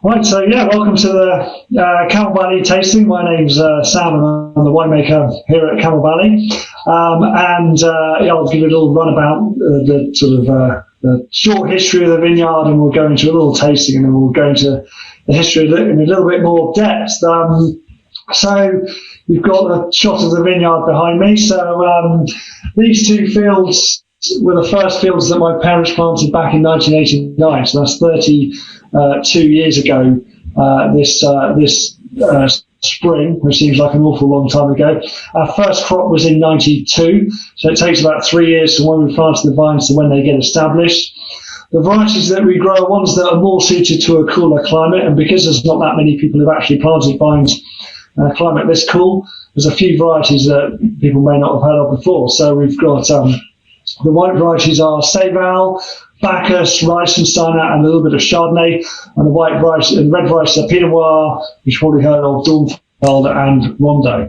Right, so welcome to the Camel Valley tasting. My name's Sam, and I'm the winemaker here at Camel Valley. I'll give you a little run about the sort of the short history of the vineyard, and we'll go into a little tasting, and then we'll go into the history of it in a little bit more depth. So we've got a shot of the vineyard behind me. So these two fields were the first fields that my parents planted back in 1989. So that's 32 years ago. This spring, which seems like an awful long time ago. Our first crop was in 92, so it takes about 3 years from when we planted the vines to when they get established. The varieties that we grow are ones that are more suited to a cooler climate, and because there's not that many people who've actually planted vines in a climate this cool, there's a few varieties that people may not have heard of before. So we've got the white varieties are Seyval, Bacchus, Reisensteiner, and a little bit of Chardonnay. And the white variety and red varieties are Pinot Noir, which you've probably heard of, Dornfeld, and Rondo.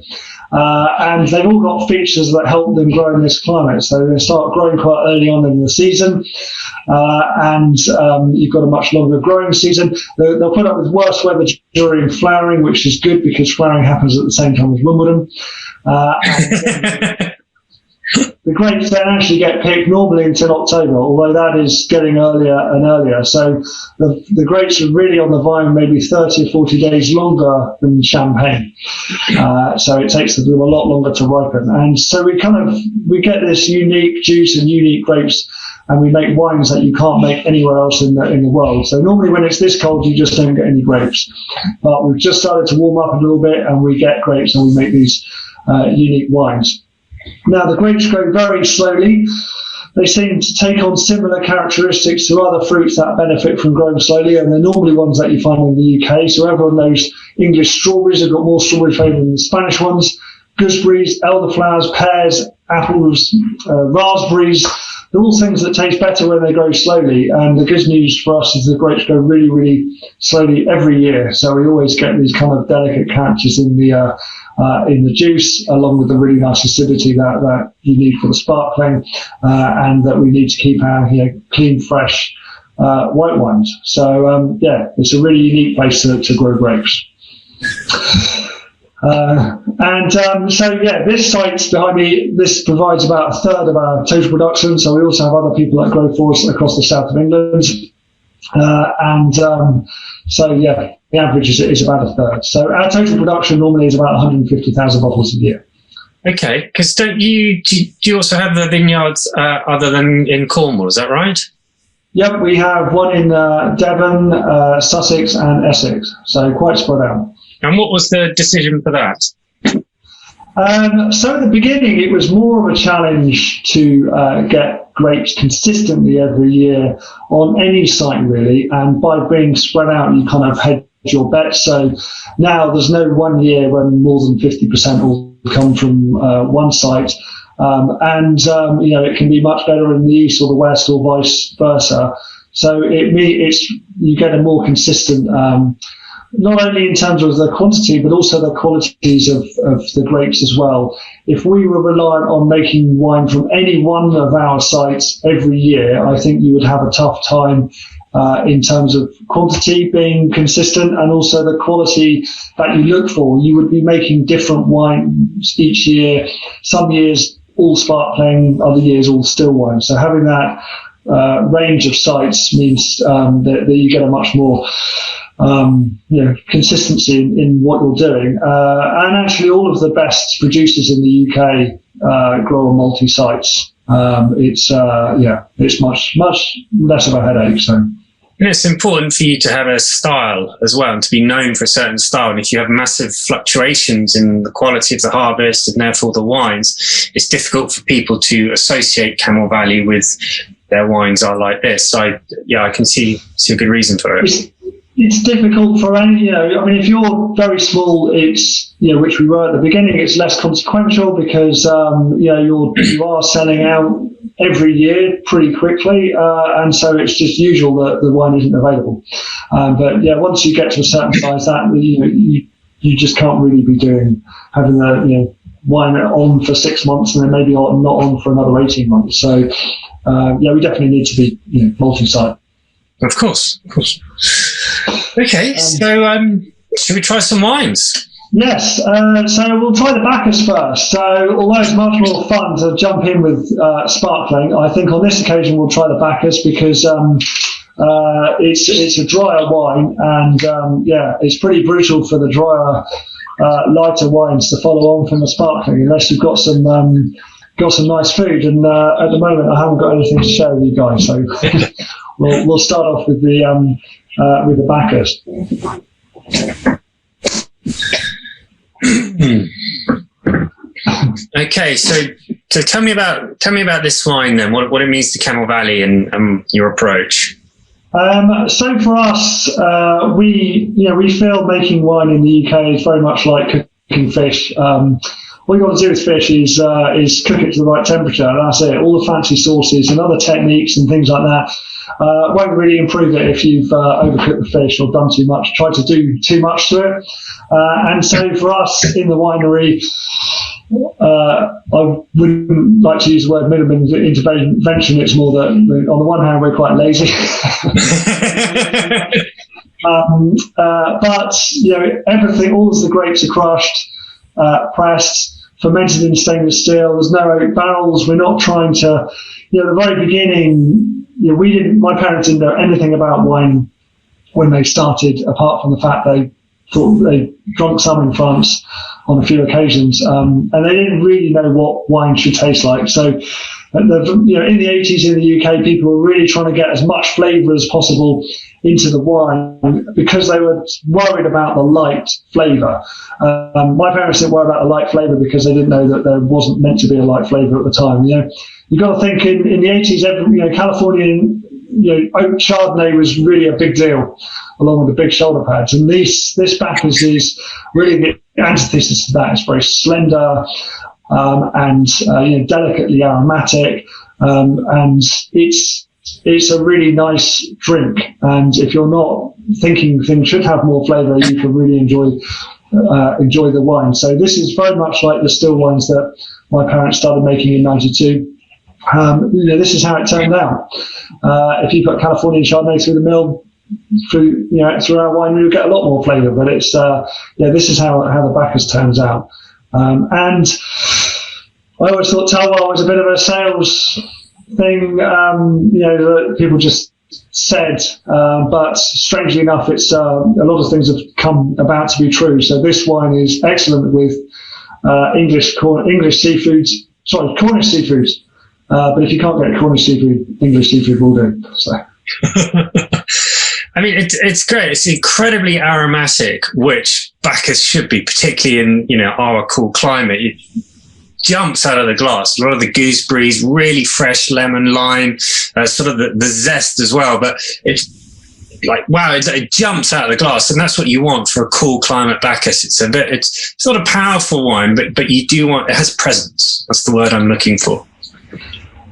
And they've all got features that help them grow in this climate. So they start growing quite early on in the season, and you've got a much longer growing season. They'll put up with worse weather during flowering, which is good because flowering happens at the same time as Wimbledon. The grapes don't actually get picked normally until October, although that is getting earlier and earlier. So the grapes are really on the vine maybe 30 or 40 days longer than champagne. So it takes them a lot longer to ripen. And so we get this unique juice and unique grapes, and we make wines that you can't make anywhere else in the world. So normally when it's this cold, you just don't get any grapes. But we've just started to warm up a little bit, and we get grapes, and we make these unique wines. Now, the grapes grow very slowly. They seem to take on similar characteristics to other fruits that benefit from growing slowly, and they're normally ones that you find in the UK. So everyone knows English strawberries have got more strawberry flavour than the Spanish ones. Gooseberries, elderflowers, pears, apples, raspberries. They're all things that taste better when they grow slowly. And the good news for us is the grapes grow really, really slowly every year. So we always get these kind of delicate characters in the juice, along with the really nice acidity that you need for the sparkling, and that we need to keep our clean, fresh white wines. So it's a really unique place to grow grapes. This site behind me, this provides about a third of our total production. So we also have other people that grow for us across the south of England. The average is about a third. So our total production normally is about 150,000 bottles a year. Okay, because do you also have the vineyards other than in Cornwall, is that right? Yep, we have one in Devon, Sussex and Essex, so quite spread out. And what was the decision for that? So at the beginning, it was more of a challenge to get grapes consistently every year on any site, really. And by being spread out, you kind of hedge your bets. So now there's no 1 year when more than 50% will come from one site. It can be much better in the east or the west or vice versa. So you get a more consistent not only in terms of the quantity, but also the qualities of the grapes as well. If we were reliant on making wine from any one of our sites every year, I think you would have a tough time in terms of quantity being consistent, and also the quality that you look for. You would be making different wines each year. Some years all sparkling, other years all still wine. So having that range of sites means that you get a much more consistency in what you're doing. And actually all of the best producers in the UK grow on multi-sites. It's much less of a headache. So. And it's important for you to have a style as well, and to be known for a certain style. And if you have massive fluctuations in the quality of the harvest and therefore the wines, it's difficult for people to associate Camel Valley with their wines are like this. So I can see a good reason for it. It's difficult for any, if you're very small, it's, which we were at the beginning, it's less consequential because, you are selling out every year pretty quickly. And so it's just usual that the wine isn't available. Once you get to a certain size, that, you just can't really be having the, wine on for 6 months and then maybe not on for another 18 months. So, we definitely need to be, multi-site. Of course. Okay, so should we try some wines? Yes, so we'll try the Bacchus first. So although it's much more fun to jump in with sparkling, I think on this occasion we'll try the Bacchus because it's a drier wine, and it's pretty brutal for the drier, lighter wines to follow on from the sparkling unless you've got some nice food. And at the moment I haven't got anything to share with you guys, so we'll start off with the Bacchus. Okay, so tell me about this wine then. What it means to Camel Valley and your approach. So for us, we feel making wine in the UK is very much like cooking fish. All you got to do with fish is cook it to the right temperature. That's it. All the fancy sauces and other techniques and things like that won't really improve it if you've overcooked the fish or done too much, tried to do too much to it. And so for us in the winery, I wouldn't like to use the word minimum intervention. It's more that on the one hand we're quite lazy. But everything, all of the grapes are crushed, pressed, fermented in stainless steel. There's no oak barrels. We're not trying to, the very beginning, my parents didn't know anything about wine when they started, apart from the fact they thought they drunk some in France on a few occasions, and they didn't really know what wine should taste like. So, in the 80s in the UK, people were really trying to get as much flavour as possible into the wine because they were worried about the light flavour. My parents didn't worry about the light flavour because they didn't know that there wasn't meant to be a light flavour at the time. You've got to think in the 80s, Californian oak Chardonnay was really a big deal, along with the big shoulder pads. And this Bacchus is really the antithesis to that. It's very slender and delicately aromatic, and it's a really nice drink. And if you're not thinking things should have more flavour, you can really enjoy the wine. So this is very much like the still wines that my parents started making in '92. This is how it turned out. If you put Californian Chardonnay through the mill, through our wine, you'll get a lot more flavour. But it's this is how the Bacchus turns out. And I always thought Talwar was a bit of a sales thing, that people just said. But strangely enough, it's a lot of things have come about to be true. So this wine is excellent with Cornish seafoods. But if you can't get Cornish seafood, English seafood will do. So. I mean, it's great. It's incredibly aromatic, which Bacchus should be, particularly in our cool climate. It jumps out of the glass. A lot of the gooseberries, really fresh lemon, lime, sort of the zest as well. But it's like, wow, it jumps out of the glass, and that's what you want for a cool climate Bacchus. It's not a powerful wine, but you do want, it has presence. That's the word I'm looking for.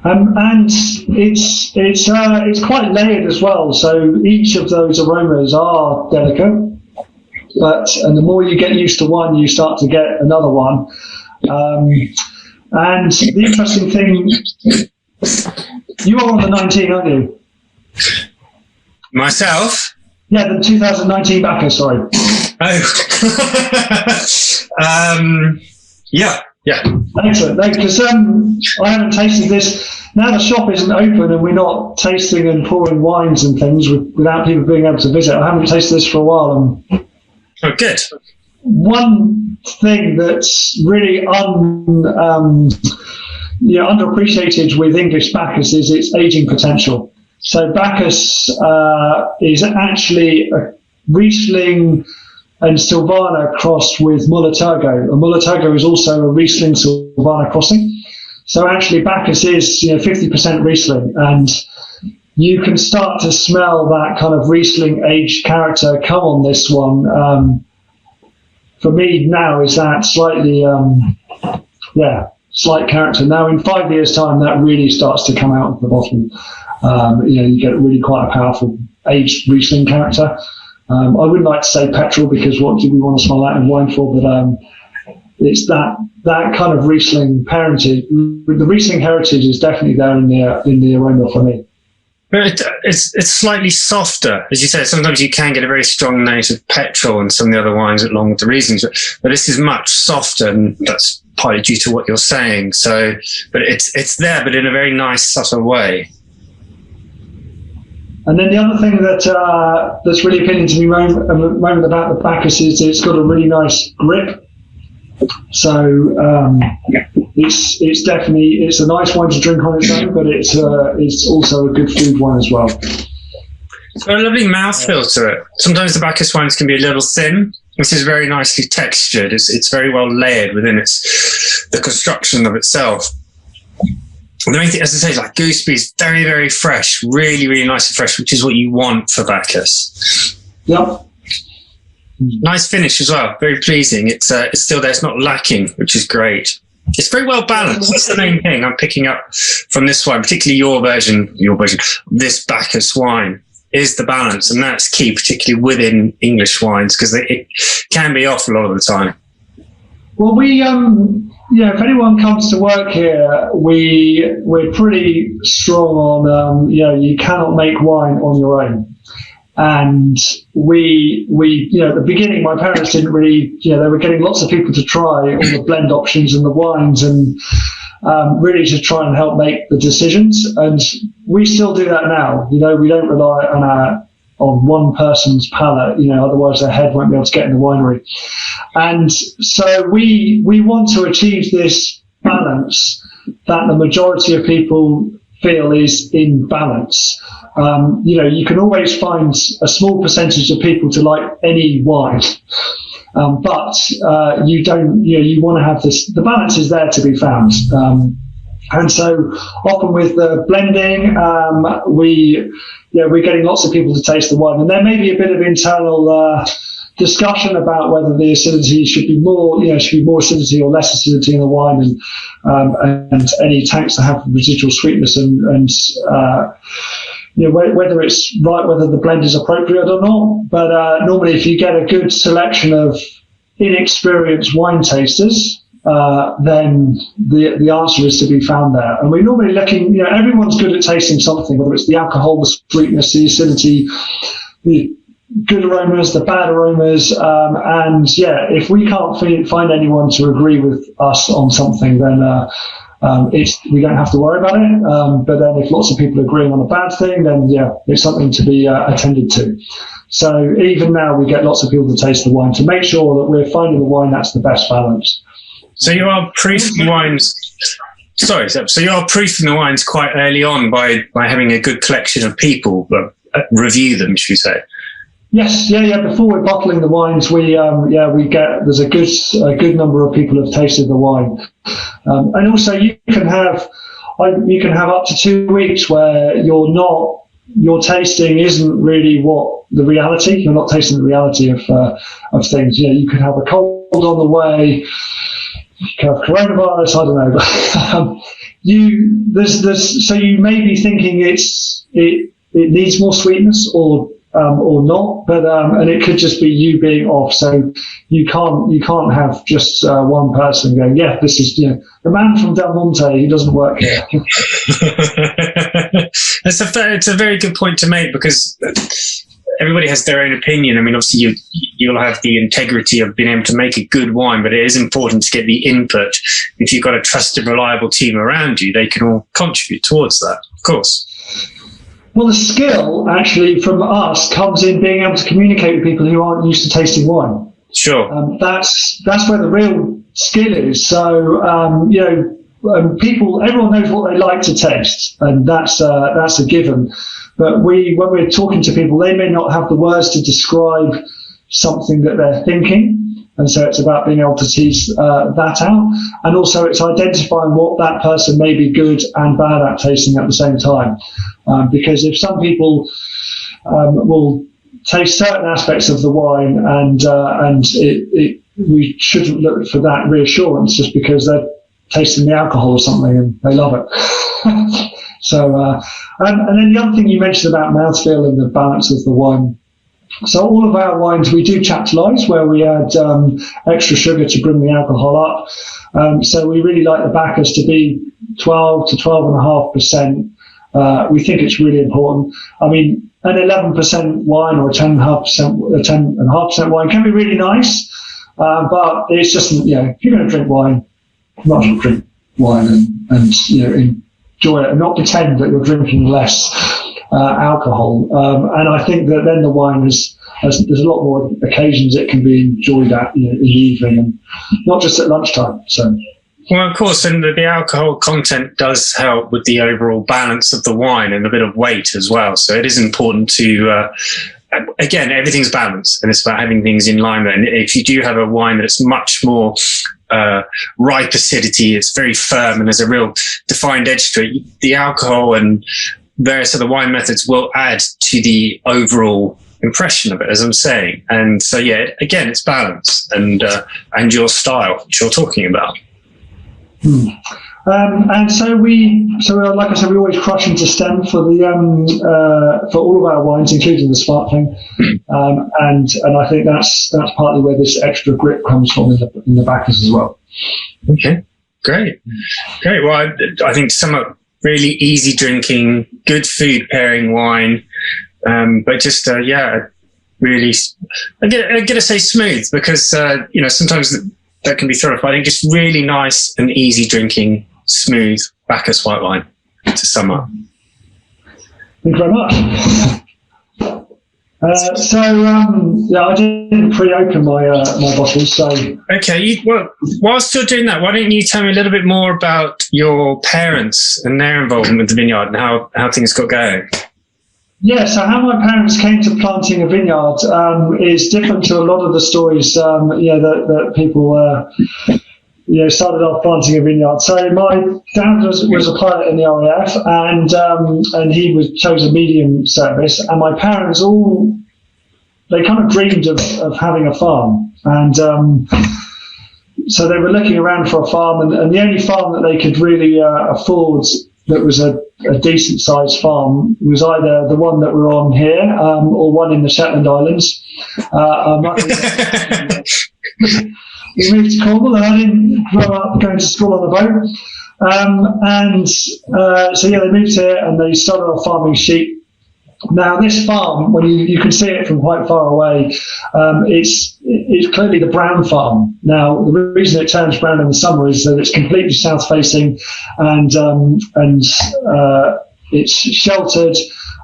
And it's quite layered as well. So each of those aromas are delicate, and the more you get used to one, you start to get another one. And the interesting thing, you are on the 19, aren't you? Myself? Yeah, the 2019 Bacchus. Sorry. Oh. Yeah. Excellent. Because I haven't tasted this. Now the shop isn't open and we're not tasting and pouring wines and things without people being able to visit. I haven't tasted this for a while. Oh, good. One thing that's really underappreciated with English Bacchus is its aging potential. So Bacchus is actually a Riesling and Silvaner crossed with Müller-Thurgau. And Müller-Thurgau is also a Riesling-Silvaner crossing. So actually Bacchus is 50% Riesling, and you can start to smell that kind of Riesling aged character come on this one. For me now is that slightly, slight character. Now in 5 years' time, that really starts to come out of the bottle. You get really quite a powerful aged Riesling character. I wouldn't like to say petrol because what do we want to smell that in wine for? But it's that kind of Riesling parentage. The Riesling heritage is definitely there in the aroma for me. But it's slightly softer, as you said. Sometimes you can get a very strong note of petrol in some of the other wines along the Rieslings, but this is much softer, and that's partly due to what you're saying. So, but it's there, but in a very nice, subtle way. And then the other thing that's really appealing to me moment about the Bacchus is it's got a really nice grip. So it's definitely a nice wine to drink on its own, but it's also a good food wine as well. It's got a lovely mouthfeel to it. Sometimes the Bacchus wines can be a little thin. This is very nicely textured. It's very well layered within the construction of itself. And the main thing, as I say, is like gooseberries, very, very fresh, really, really nice and fresh, which is what you want for Bacchus. Yep. Nice finish as well, very pleasing. It's still there, it's not lacking, which is great. It's very well balanced. That's the main thing I'm picking up from this wine, particularly your version, this Bacchus wine, is the balance, and that's key, particularly within English wines, because it can be off a lot of the time. Well, if anyone comes to work here, we're pretty strong on, you cannot make wine on your own. And we, at the beginning, my parents didn't really, they were getting lots of people to try all the blend options and the wines, and really to try and help make the decisions. And we still do that now. We don't rely on one person's palate, otherwise their head won't be able to get in the winery. And so we want to achieve this balance that the majority of people feel is in balance. You can always find a small percentage of people to like any wine, but you don't. You want to have this. The balance is there to be found, and so often with the blending, we're getting lots of people to taste the wine, and there may be a bit of internal discussion about whether the acidity should be more acidity or less acidity in the wine, and any tanks that have residual sweetness, and whether it's right, whether the blend is appropriate or not. But normally, if you get a good selection of inexperienced wine tasters, then the answer is to be found there. And we're normally looking, everyone's good at tasting something, whether it's the alcohol, the sweetness, the acidity, the good aromas, the bad aromas, and if we can't find anyone to agree with us on something, then we don't have to worry about it. But then if lots of people are agreeing on a bad thing, then it's something to be attended to. So even now we get lots of people to taste the wine to make sure that we're finding the wine that's the best balance. So you are proofing wines. Sorry, so you are proofing the wines quite early on by having a good collection of people review them, should we say? Yes, Before we're bottling the wines, there's a good number of people have tasted the wine, and also you can have up to 2 weeks where your tasting isn't really the reality. You're not tasting the reality of things. You could have a cold on the way. You could have coronavirus. I don't know. So you may be thinking it needs more sweetness or not, but and it could just be you being off. So you can't have just one person going, this is the man from Del Monte. He doesn't work here. It's a very good point to make, because everybody has their own opinion. I mean, obviously you'll have the integrity of being able to make a good wine, but it is important to get the input. If you've got a trusted, reliable team around you, they can all contribute towards that, of course. Well, the skill actually from us comes in being able to communicate with people who aren't used to tasting wine. Sure. That's where the real skill is. So, everyone knows what they like to taste, and that's a given. But when we're talking to people, they may not have the words to describe something that they're thinking. And so it's about being able to tease that out. And also it's identifying what that person may be good and bad at tasting at the same time. Because if some people will taste certain aspects of the wine and we shouldn't look for that reassurance just because they're tasting the alcohol or something and they love it. So, and then the other thing you mentioned about mouthfeel and the balance of the wine. So all of our wines, we do chaptalize, where we add extra sugar to bring the alcohol up. So we really like the Bacchus to be 12 to 12.5%. We think it's really important. I mean, an 11% wine or a 10.5% wine can be really nice, but it's just, if you're going to drink wine, you might as well drink wine and enjoy it and not pretend that you're drinking less alcohol. And I think that then the wine there's a lot more occasions it can be enjoyed at in the evening and not just at lunchtime. So. Well, of course, and the alcohol content does help with the overall balance of the wine and a bit of weight as well. So it is important to, again, everything's balanced, and it's about having things in line. And if you do have a wine that's much more ripe acidity, it's very firm and there's a real defined edge to it, the alcohol and various other wine methods will add to the overall impression of it, as I'm saying. And so, yeah, again, it's balance and your style, which you're talking about. And so like I said, we always crush into stem for for all of our wines, including the sparkling. And I think that's partly where this extra grip comes from in the backers as well. Okay, great. Well, I think some really easy drinking, good food pairing wine, but just really, I'm gonna say smooth because sometimes that can be thrown off. I think just really nice and easy drinking, smooth Bacchus white wine to sum up. Thank you very much. I didn't pre-open my bottles. So okay, whilst you're doing that, why don't you tell me a little bit more about your parents and their involvement with the vineyard and how things got going? Yeah, so how my parents came to planting a vineyard is different to a lot of the stories, that people, started off planting a vineyard. So my dad was a pilot in the RAF, and he chose a medium service, and my parents they kind of dreamed of having a farm, and so they were looking around for a farm, and the only farm that they could really afford that was a decent sized farm was either the one that we're on here or one in the Shetland Islands. We moved to Cornwall, and I didn't grow up going to school on the boat. They moved here and they started off farming sheep. Now, this farm, when you can see it from quite far away, it's clearly the brown farm. Now, the reason it turns brown in the summer is that it's completely south-facing, and it's sheltered,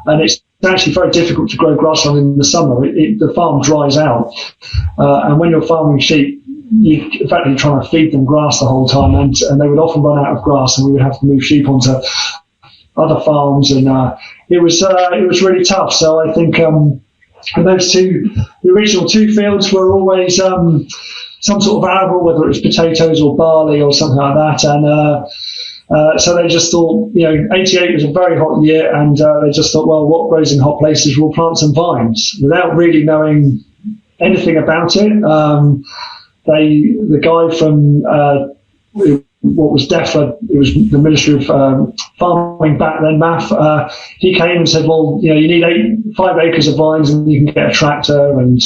and it's actually very difficult to grow grass on in the summer. The farm dries out, and when you're farming sheep, you're trying to feed them grass the whole time, and they would often run out of grass, and we would have to move sheep onto other farms, and it was really tough. So I think the original two fields were always some sort of arable, whether it was potatoes or barley or something like that, and so they just thought, 88 was a very hot year, and they just thought, well, what grows in hot places? We'll plant some vines, without really knowing anything about it. The guy from what was DEFRA, it was the Ministry of Farming back then, MAF, he came and said, well, you need 5 acres of vines and you can get a tractor, and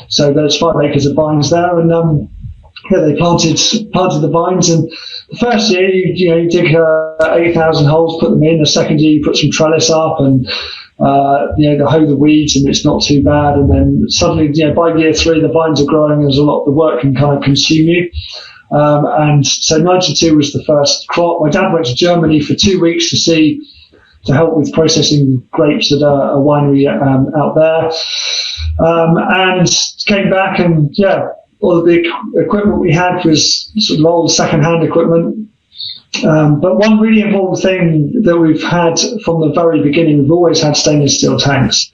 so there's 5 acres of vines there, and they planted the vines, and the first year you dig 8,000 holes, put them in. The second year you put some trellis up, and they hoe the weeds, and it's not too bad, and then suddenly by year 3 the vines are growing, there's a lot, the work can kind of consume you. And so 92 was the first crop. My dad went to Germany for 2 weeks to help with processing grapes at a winery out there, and came back, and all of the equipment we had was sort of old second-hand equipment. But one really important thing that we've had from the very beginning, we've always had stainless steel tanks.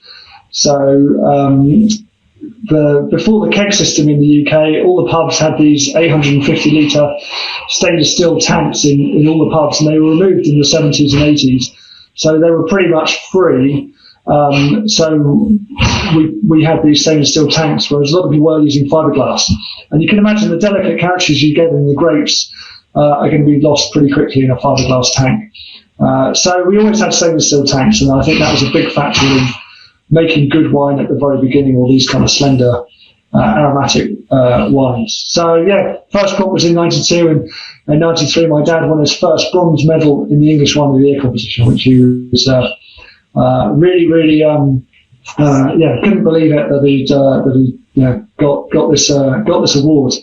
So before the keg system in the UK, all the pubs had these 850 litre stainless steel tanks in all the pubs, and they were removed in the 70s and 80s. So they were pretty much free. So we had these stainless steel tanks, whereas a lot of people were using fiberglass. And you can imagine the delicate characters you get in the grapes are going to be lost pretty quickly in a fiberglass tank. So we always had stainless steel tanks, and I think that was a big factor in making good wine at the very beginning, all these kind of slender aromatic wines. So first crop was in 92, and in '93, my dad won his first bronze medal in the English Wine of the Year competition, which he was really, really, couldn't believe it that he got this award,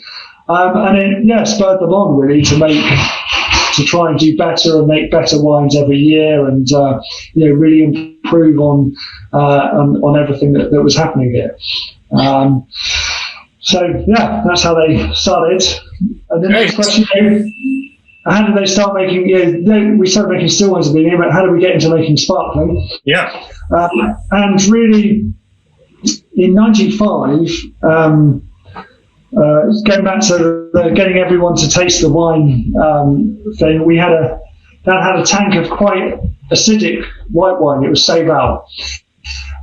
and it spurred them on really to try and do better and make better wines every year, and really improve on everything that was happening here. That's how they started. And the next question, how did they start making? We started making still wines at the beginning, but how did we get into making sparkling? Yeah. And really, in '95, going back to getting everyone to taste the wine thing, Dad had a tank of quite acidic white wine. It was Saval,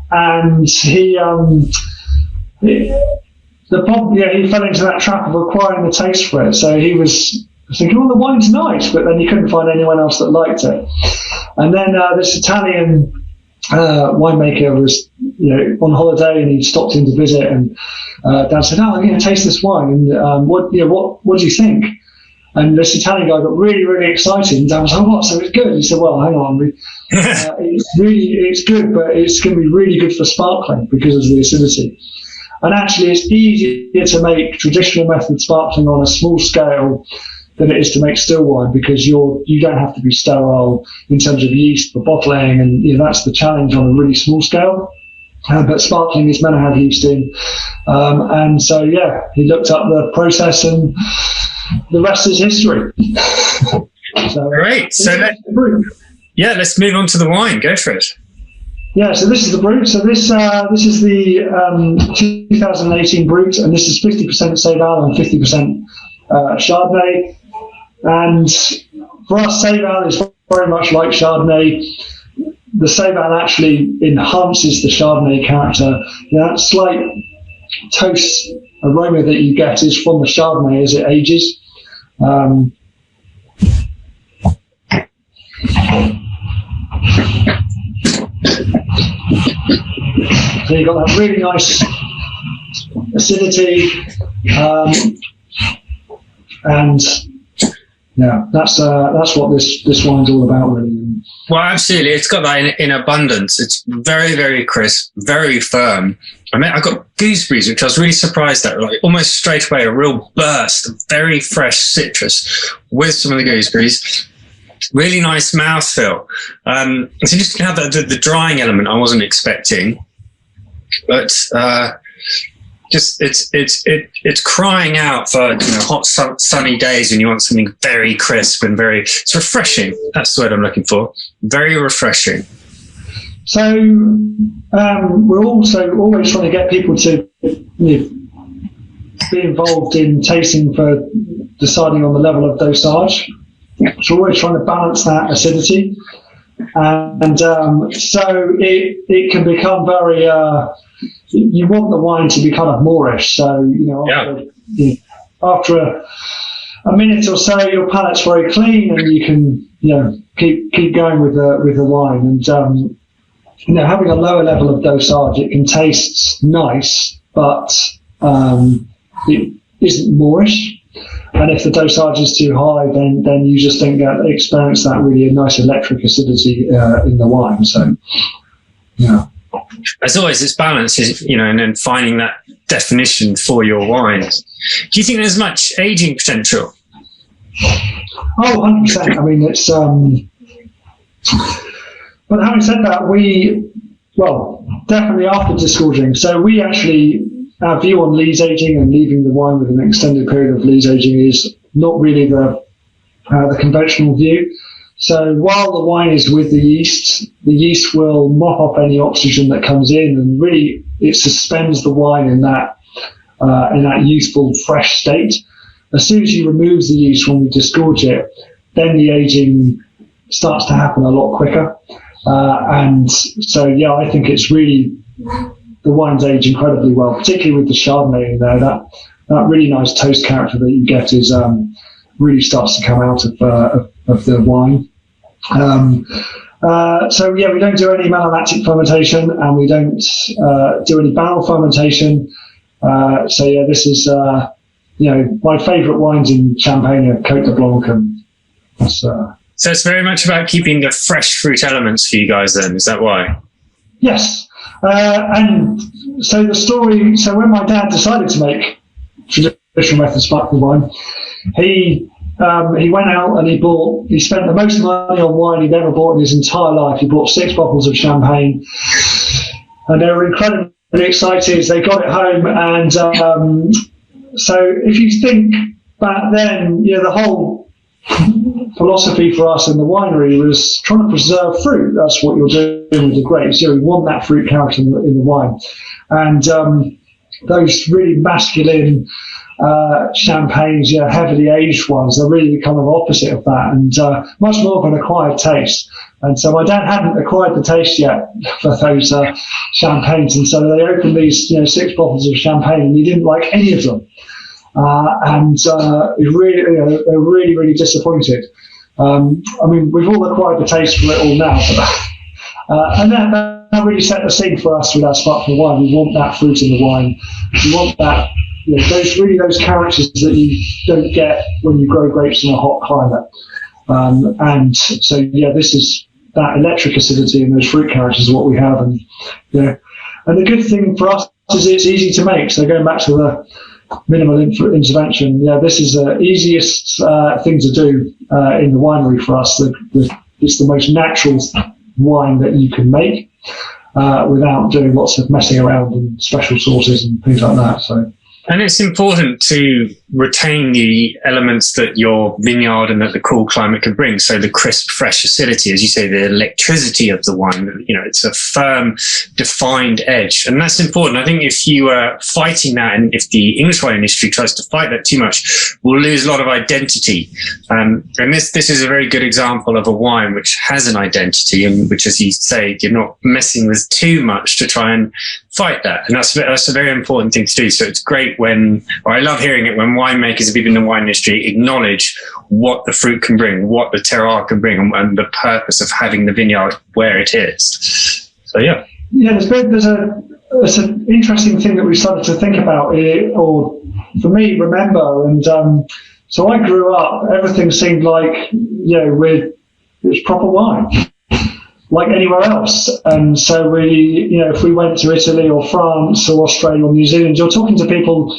and he fell into that trap of acquiring the taste for it. So he was thinking, the wine's nice, but then he couldn't find anyone else that liked it. And then this Italian winemaker was, on holiday, and he stopped in to visit, and Dad said, I'm going to taste this wine, and what do you think? And this Italian guy got really, really excited, and Dad was like, what? So it's good? He said, well, hang on, it's good, but it's going to be really good for sparkling because of the acidity. And actually, it's easier to make traditional method sparkling on a small scale than it is to make still wine, because you don't have to be sterile in terms of yeast for bottling, and that's the challenge on a really small scale. But sparkling is meant to have yeast in, and so he looked up the process, and the rest is history. Great. So let's move on to the wine. Go for it. Yeah, so this is the Brut. So this is the 2018 Brut, and this is 50% Saval and 50% Chardonnay. And for us, Saval is very much like Chardonnay. The Saval actually enhances the Chardonnay character. That slight toast aroma that you get is from the Chardonnay as it ages. So you've got that really nice acidity, and that's what this wine's all about, really. Well, absolutely, it's got that in abundance. It's very, very crisp, very firm. I got gooseberries, which I was really surprised at. Like almost straight away, a real burst of very fresh citrus with some of the gooseberries. Really nice mouthfeel. So just to have the drying element, I wasn't expecting, but it's crying out for hot sunny days when you want something very crisp and it's refreshing. That's the word I'm looking for. Very refreshing. So we're also always trying to get people to be involved in tasting for deciding on the level of dosage. So we're always trying to balance that acidity, and so it can become very. You want the wine to be kind of moreish, so after a minute or so, your palate's very clean, and you can keep going with the wine. And having a lower level of dosage, it can taste nice, but it isn't moreish. And if the dosage is too high, then you just don't experience that really nice electric acidity in the wine. So, as always, it's balance, and then finding that definition for your wines. Do you think there's much aging potential? Oh, 100%. I mean, it's. But having said that, definitely after disgorging. So we actually. Our view on lees aging and leaving the wine with an extended period of lees aging is not really the conventional view. So while the wine is with the yeast will mop up any oxygen that comes in, and really it suspends the wine in that youthful, fresh state. As soon as you remove the yeast when we disgorge it, then the aging starts to happen a lot quicker. And so, I think it's really. The wines age incredibly well, particularly with the Chardonnay in there. That really nice toast character that you get is really starts to come out of the wine. So we don't do any malolactic fermentation, and we don't do any barrel fermentation. This is my favourite wines in Champagne are Côte de Blanc, and so it's very much about keeping the fresh fruit elements for you guys then, is that why? Yes. And so the story, so when my dad decided to make traditional method sparkling wine, he went out and he spent the most money on wine he'd ever bought in his entire life. He bought 6 bottles of champagne, and they were incredibly excited. They got it home, and so if you think back then, the whole philosophy for us in the winery was trying to preserve fruit. That's what you're doing with the grapes. You want that fruit character in the wine, and those really masculine champagnes, heavily aged ones, they're really the kind of opposite of that, and much more of an acquired taste. And so my dad hadn't acquired the taste yet for those champagnes, and so they opened these 6 bottles of champagne, and he didn't like any of them, and it really, they were really, really disappointed. We've all acquired the taste for it all now, and that really set the scene for us with our sparkling wine. We want that fruit in the wine. We want that, those characters that you don't get when you grow grapes in a hot climate. And so, this is that electric acidity and those fruit characters is what we have. And and the good thing for us is it's easy to make. So going back to the minimal intervention, this is the easiest thing to do in the winery for us. It's the most natural wine that you can make without doing lots of messing around and special sauces and things like that. So. And it's important to retain the elements that your vineyard and that the cool climate can bring. So the crisp, fresh acidity, as you say, the electricity of the wine, it's a firm, defined edge. And that's important. I think if you are fighting that, and if the English wine industry tries to fight that too much, we'll lose a lot of identity. And this is a very good example of a wine which has an identity, and which, as you say, you're not messing with too much to try and fight that. And that's a very important thing to do. So it's great I love hearing it when winemakers and people in the wine industry acknowledge what the fruit can bring, what the terroir can bring, and the purpose of having the vineyard where it is. So there's an interesting thing that we started to think about, or for me, remember. And so I grew up, everything seemed like it was proper wine, like anywhere else. And so we, if we went to Italy or France or Australia or New Zealand, you're talking to people,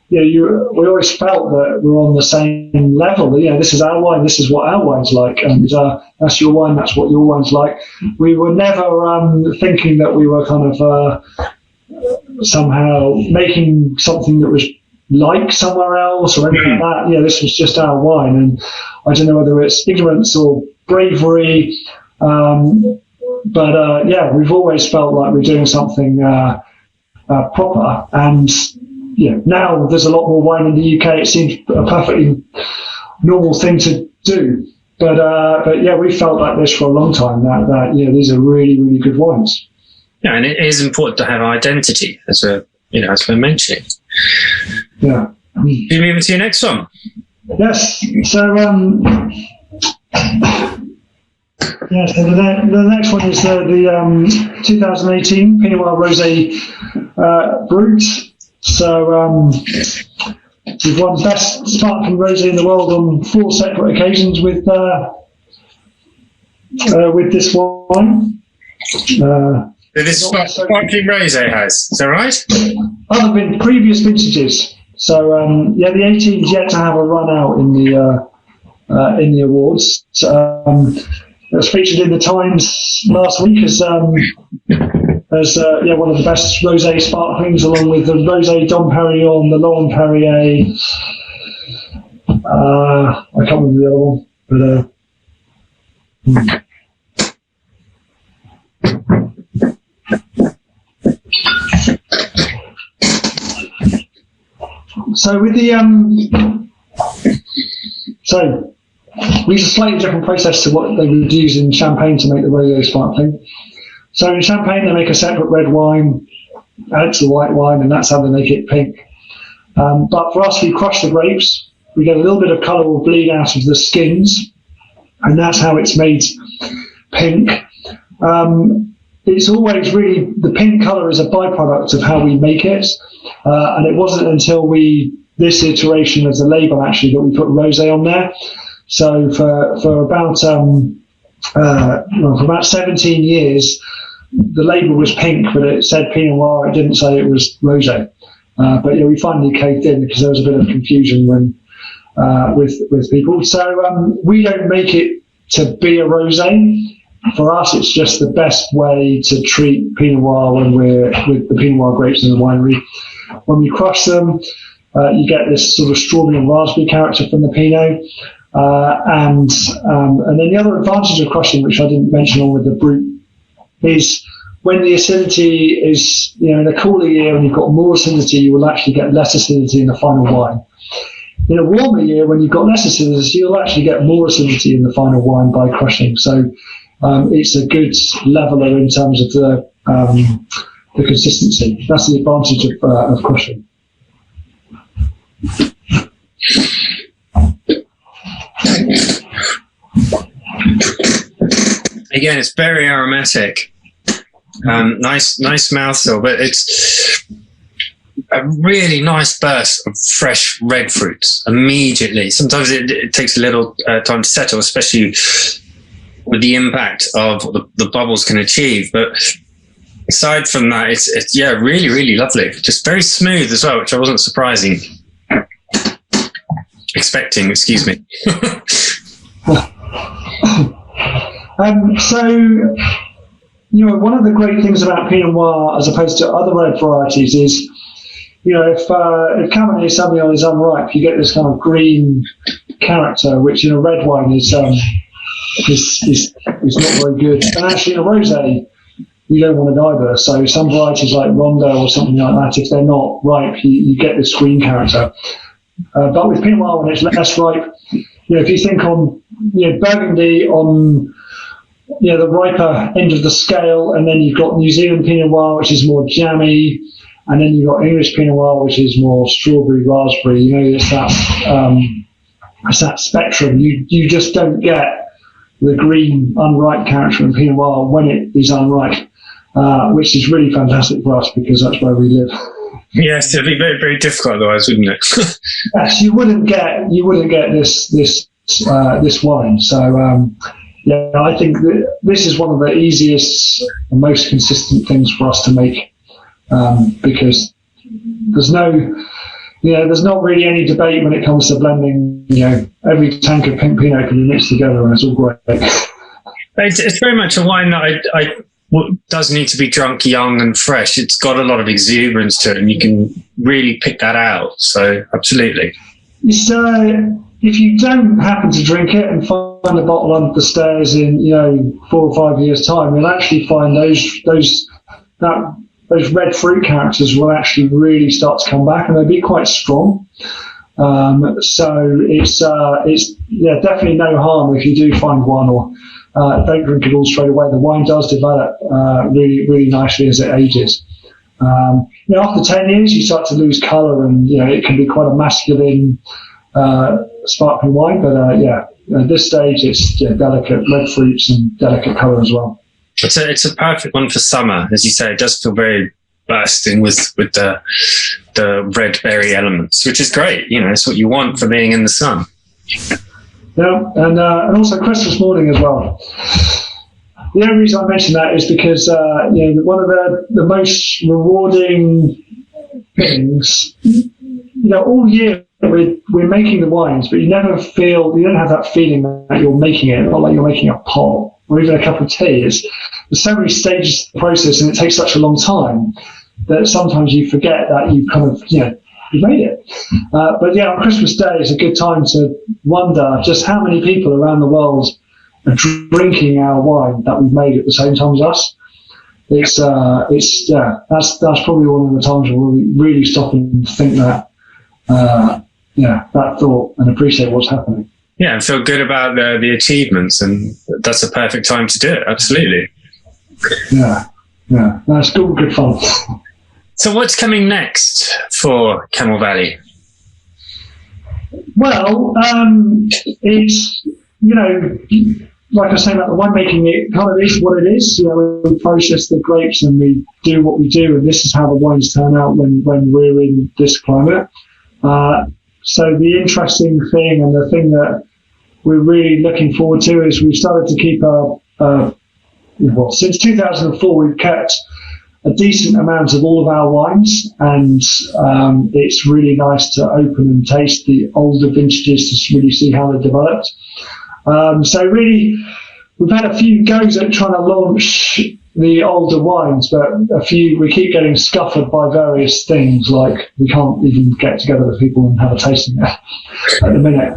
we always felt that we're on the same level. This is our wine, this is what our wine's like, and that's your wine, that's what your wine's like. We were never thinking that we were kind of somehow making something that was like somewhere else or anything like that. This was just our wine, and I don't know whether it's ignorance or bravery, but we've always felt like we're doing something proper. And now there's a lot more wine in the UK. It seems a perfectly normal thing to do. But we felt like this for a long time. That these are really, really good wines. Yeah, and it is important to have identity, as we're mentioning. Yeah. Do you move into your next one? Yes. So. So the next one is the 2018 Pinot Noir Rosé Brut. So we've won Best Sparkling Rosé in the world on 4 separate occasions with this wine. This Sparkling Rosé has, is that right? Other than previous vintages. So the 18's yet to have a run out in the awards. It was featured in the Times last week as one of the best rosé sparklings, along with the Rosé Dom Perignon, the Laurent Perrier. I can't remember the other one, but so with the these are slightly different process to what they would use in Champagne to make the rosé sparkling. So in Champagne, they make a separate red wine, add it to the white wine, and that's how they make it pink. But for us, we crush the grapes. We get a little bit of colour will bleed out of the skins, and that's how it's made pink. It's always really, the pink colour is a byproduct of how we make it. And it wasn't until this iteration of the label actually that we put rosé on there. So for about for about 17 years, the label was pink, but it said Pinot Noir. It didn't say it was rosé. But we finally caved in because there was a bit of confusion when with people. So we don't make it to be a rosé. For us, it's just the best way to treat Pinot Noir when we're with the Pinot Noir grapes in the winery. When we crush them, you get this sort of strawberry and raspberry character from the Pinot. And then the other advantage of crushing, which I didn't mention on with the brut, is when the acidity is, in a cooler year when you've got more acidity, you will actually get less acidity in the final wine. In a warmer year, when you've got less acidity, you'll actually get more acidity in the final wine by crushing. So it's a good leveler in terms of the consistency. That's the advantage of crushing. Again, it's very aromatic. Nice mouthfeel, but it's a really nice burst of fresh red fruits immediately. Sometimes it takes a little time to settle, especially with the impact of the bubbles can achieve. But aside from that, it's really, really lovely. Just very smooth as well, which I wasn't expecting, excuse me. So, one of the great things about Pinot Noir as opposed to other red varieties is, if Cabernet Sauvignon is unripe, you get this kind of green character, which in a red wine is not very good. And actually in a rosé, you don't want it either. So some varieties like Rondo or something like that, if they're not ripe, you get this green character. But with Pinot Noir, when it's less ripe, if you think on Burgundy on the riper end of the scale, and then you've got New Zealand Pinot Noir, which is more jammy, and then you've got English Pinot Noir, which is more strawberry, raspberry. It's that spectrum. You just don't get the green unripe character in Pinot Noir when it is unripe, which is really fantastic for us because that's where we live. Yes, it'd be very, very difficult otherwise, wouldn't it? Yes, you wouldn't get this wine. So I think that this is one of the easiest and most consistent things for us to make, because there's not really any debate when it comes to blending. Every tank of pink Pinot can be mixed together and it's all great. It's very much a wine that does need to be drunk young and fresh. It's got a lot of exuberance to it, and you can really pick that out. So, absolutely. If you don't happen to drink it and find a bottle under the stairs in 4 or 5 years' time, you'll actually find those red fruit characters will actually really start to come back, and they'll be quite strong. So it's definitely no harm if you do find one, or don't drink it all straight away. The wine does develop really, really nicely as it ages. After 10 years, you start to lose colour, and it can be quite a masculine sparkling wine. But at this stage, it's delicate red fruits and delicate colour as well. It's a perfect one for summer, as you say. It does feel very bursting with the red berry elements, which is great. It's what you want for being in the sun. Yeah, and also Christmas morning as well. The only reason I mention that is because one of the most rewarding things, all year we're making the wines, but you don't have that feeling that you're making it, not like you're making a pot or even a cup of tea. There's so many stages to the process, and it takes such a long time that sometimes you forget that you kind of you made it. But on Christmas Day, it's a good time to wonder just how many people around the world are drinking our wine that we've made at the same time as us. That's probably one of the times where we really stop and think that thought and appreciate what's happening. Yeah, and feel good about the achievements, and that's a perfect time to do it. Absolutely. Yeah, that's good fun. So what's coming next for Camel Valley? Well, it's, like I say about the winemaking, it kind of is what it is. We process the grapes and we do what we do, and this is how the wines turn out when we're in this climate. So the interesting thing, and the thing that we're really looking forward to, is we started to keep since 2004, we've kept a decent amount of all of our wines, and it's really nice to open and taste the older vintages to really see how they developed. So really, we've had a few goes at trying to launch the older wines, but we keep getting scuppered by various things, like we can't even get together with people and have a tasting at the minute.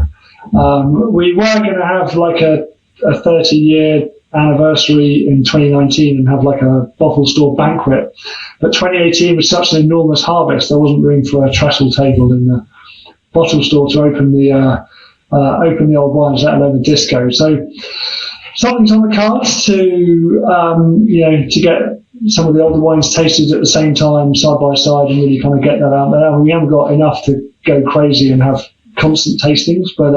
We were going to have like a 30-year anniversary in 2019 and have like a bottle store banquet, but 2018 was such an enormous harvest, there wasn't room for a trestle table in the bottle store to open the old wines, let alone the disco. So something's on the cards to get some of the older wines tasted at the same time, side by side, and really kind of get that out there. I mean, we haven't got enough to go crazy and have constant tastings, but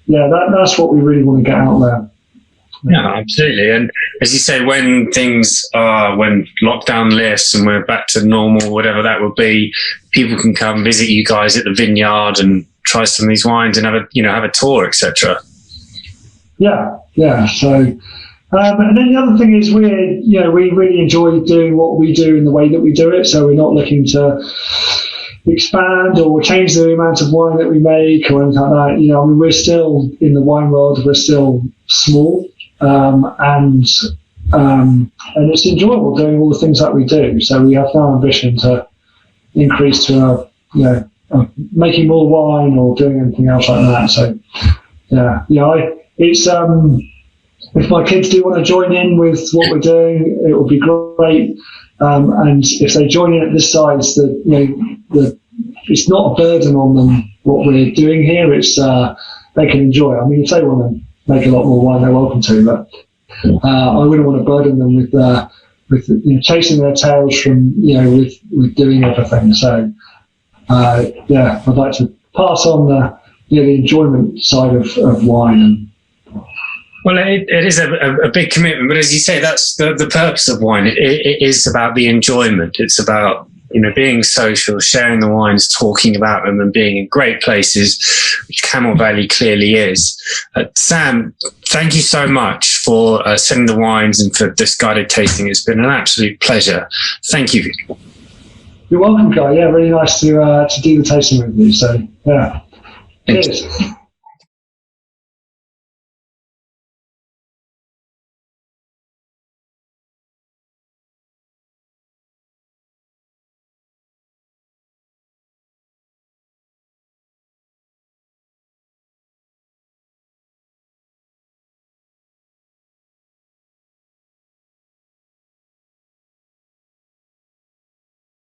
that's what we really want to get out there. Yeah, absolutely. And as you say, when lockdown lifts and we're back to normal, whatever that will be, people can come visit you guys at the vineyard and try some of these wines and have a tour, etc. Yeah. So, and then the other thing is we really enjoy doing what we do in the way that we do it. So we're not looking to expand or change the amount of wine that we make or anything like that. I mean, we're still in the wine world. We're still small. And it's enjoyable doing all the things that we do. So we have no ambition to increase to making more wine or doing anything else like that. So it's if my kids do want to join in with what we're doing, it will be great. And if they join in at this size, it's not a burden on them what we're doing here. It's they can enjoy. I mean, if they want to make a lot more wine, they're welcome to, but I wouldn't want to burden them with chasing their tails from with doing everything. So I'd like to pass on the enjoyment side of wine. Well, it is a big commitment, but as you say, that's the purpose of wine. It is about the enjoyment. It's about being social, sharing the wines, talking about them, and being in great places, which Camel Valley clearly is. Sam, thank you so much for sending the wines and for this guided tasting. It's been an absolute pleasure. Thank you. You're welcome, Guy. Yeah, really nice to do the tasting with you. So, yeah. Cheers.